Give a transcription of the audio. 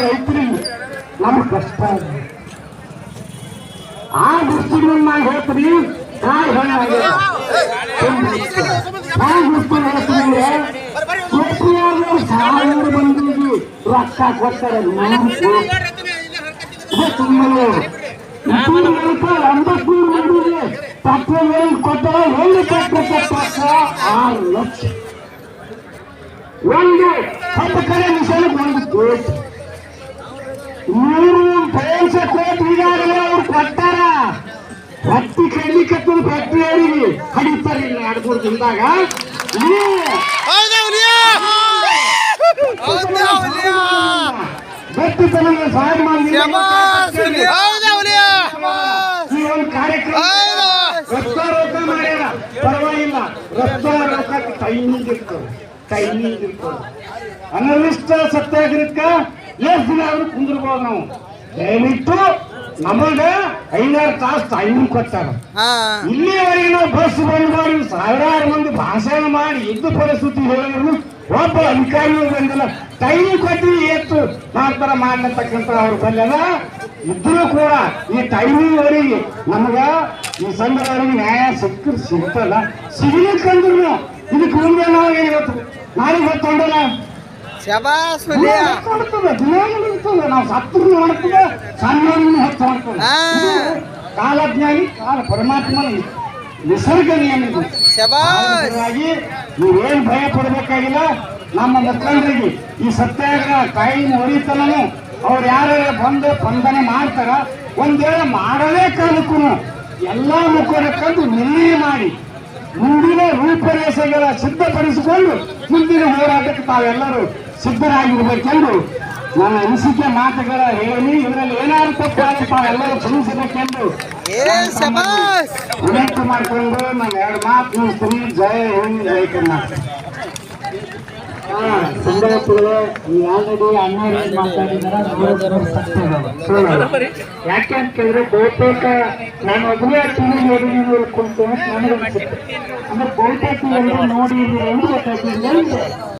ರೈತರಿಗೆ ನಮ್ಗೆ ಕಷ್ಟ ಆ ದೃಷ್ಟಿಯಿಂದ ನಾನು ಹೇಳ್ತೀನಿ ಕಾಯಿ ಹೊಣ ಸಾವಿರ ಮಂದಿಗೆ ರೊಕ್ಕ ಕೊಡ್ತಾರೆ ತುಂಬಲು 900 ಮಂದಿಗೆ ಪೆಟ್ರೋಲ್ ಕೊಟ್ಟರೆ ಒಂದು ಪೆಟ್ರೋಲ್ 6 ಲಕ್ಷ ಒಂದು 10 ಕಡೆ ನಿಷೇಧಕ್ಕೆ ಒಂದು ಕೋಟಿ 3 ಕೋಟಿ ಈಗಾಗಲೇ ಅವ್ರು ಕೊಟ್ಟಾರ ಹತ್ತಿ ಕಡ್ಲಿಕ್ಕೆ ಫ್ಯಾಕ್ಟರಿಯವರಿಗೆ ಕಡಿತಾರಿಲ್ಲ 2-3 ದಿನದಾಗ ಗಟ್ಟಿ ತನಗೆ ಸಹಾಯ ಮಾಡಿ ಈ ಒಂದು ಕಾರ್ಯಕ್ರಮ ರೊಕ್ಕ ಮಾಡ್ಯಾರ ಪರವಾಗಿಲ್ಲ ರೊಕ್ಕ ಟೈಮಿಂಗ್ ಇರ್ತದೆ ಅನಿಷ್ಟ ಸತ್ಯಾಗ್ರಹಕ್ಕ ಎಷ್ಟು ದಿನ ಆದ್ರೂ ಕುಂದಿರ್ಬೋದು ನಾವು ದಯವಿಟ್ಟು ನಮಗ 5-6 ತಾಸು ಟೈಮಿಂಗ್ ಕೊಟ್ಟಾರ ಇಲ್ಲಿವರೆಗೆ ನಾವು ಬಸ್ ಬಂದ್ ಮಾಡಿ ಸಾವಿರಾರು ಮಂದಿ ಭಾಷಣ ಮಾಡಿ ಯುದ್ಧ ಪರಿಸ್ಥಿತಿ ಹೇಳಿದ್ರು ಒಬ್ಬ ಅಧಿಕಾರಿಗಳು ಬಂದಿಲ್ಲ ಟೈಮಿಂಗ್ ಕೊಟ್ಟಿವಿ ಎಷ್ಟು ಮಾಡ್ತಾರ ಮಾಡ್ಲತಕ್ಕಂತ ಅವ್ರ ಬಲ್ಲೆಲ್ಲ ಇದ್ರೂ ಕೂಡ ಈ ಟೈಮಿಂಗ್ ವರೆಗೆ ನಮಗ ಈ ಸಂದರ್ಭದಲ್ಲಿ ನ್ಯಾಯ ಸಿಗ್ತಲ್ಲ ಸಿಗ್ಲಿಕ್ಕಂದ್ರು ಇದಕ್ಕೆ ಮುಂದೆ ನಾವು ಏನಿವತ್ತು ನಾಳೆಗೆ ಹೊತ್ತೊಂಡಲ್ಲ ನಾವು ಸತ್ರು ಮಾಡ್ತೇವೆ ಸಣ್ಣ ಹೊತ್ತು ಮಾಡ್ತೇವೆ ಕಾಲಜ್ಞಾನಿ ಕಾಲ ಪರಮಾತ್ಮನ ನಿಸರ್ಗ ನಿಯಮ ಹಾಗಾಗಿ ನೀವೇನು ಭಯ ಪಡಬೇಕಾಗಿಲ್ಲ ನಮ್ಮ ಮುಖಂಡರಿಗೆ ಈ ಸತ್ಯಾಗ್ರಹ ಕಾಯಿನ ಹೊರಿತನೂ ಅವ್ರು ಯಾರು ಬಂದು ಸ್ಪಂದನೆ ಮಾಡ್ತಾರ ಒಂದ್ ವೇಳೆ ಮಾಡಲೇ ಕಾಲಕ್ಕೂ ಎಲ್ಲಾ ಮುಖಂಡಕ್ಕಂದು ನಿರ್ಣಯ ಮಾಡಿ ಮುಂದಿನ ರೂಪರೇಷೆಗಳ ಸಿದ್ಧಪಡಿಸಿಕೊಂಡು ಮುಂದಿನ ಹೋರಾಟಕ್ಕೆ ತಾವೆಲ್ಲರೂ ಸಿದ್ಧರಾಗಿರ್ಬೇಕೆಂದು ನನ್ನ ಅನಿಸಿಕೆ ಮಾತುಗಳ ಹೇಳಿ ಇದರಲ್ಲಿ ಏನಾದ್ರು ತಪ್ಪಾಗಿ ತಾವೆಲ್ಲರೂ ಕ್ಷಮಿಸಬೇಕೆಂದು ವಿನಂತಿ ಮಾಡಿಕೊಂಡು ನಾನು 2 ಮಾತು ಮುಗಿಸ್ತೀನಿ. ಜೈ ಹಿಂದ್ ಜೈ ಕರ್ನಾಟಕ. ಸಂದರ್ಭಗಳು ಆಲ್ರೆಡಿ ಅಣ್ಣವ್ರು ಮಾತಾಡಿದಾರೆ. ಯಾಕೆ ಅಂತ ಕೇಳಿದ್ರೆ ಬಹುತೇಕ ನಾನು ಒಬ್ಬರೇ ಟಿವಿ ನೋಡಿ ಕುಂತು ನನಗೆ ಅನ್ಸುತ್ತೆ ಅಂದ್ರೆ ಬಹುತೇಕ ನೋಡಿ ಗೊತ್ತಾಗ್ತಿಲ್ಲ.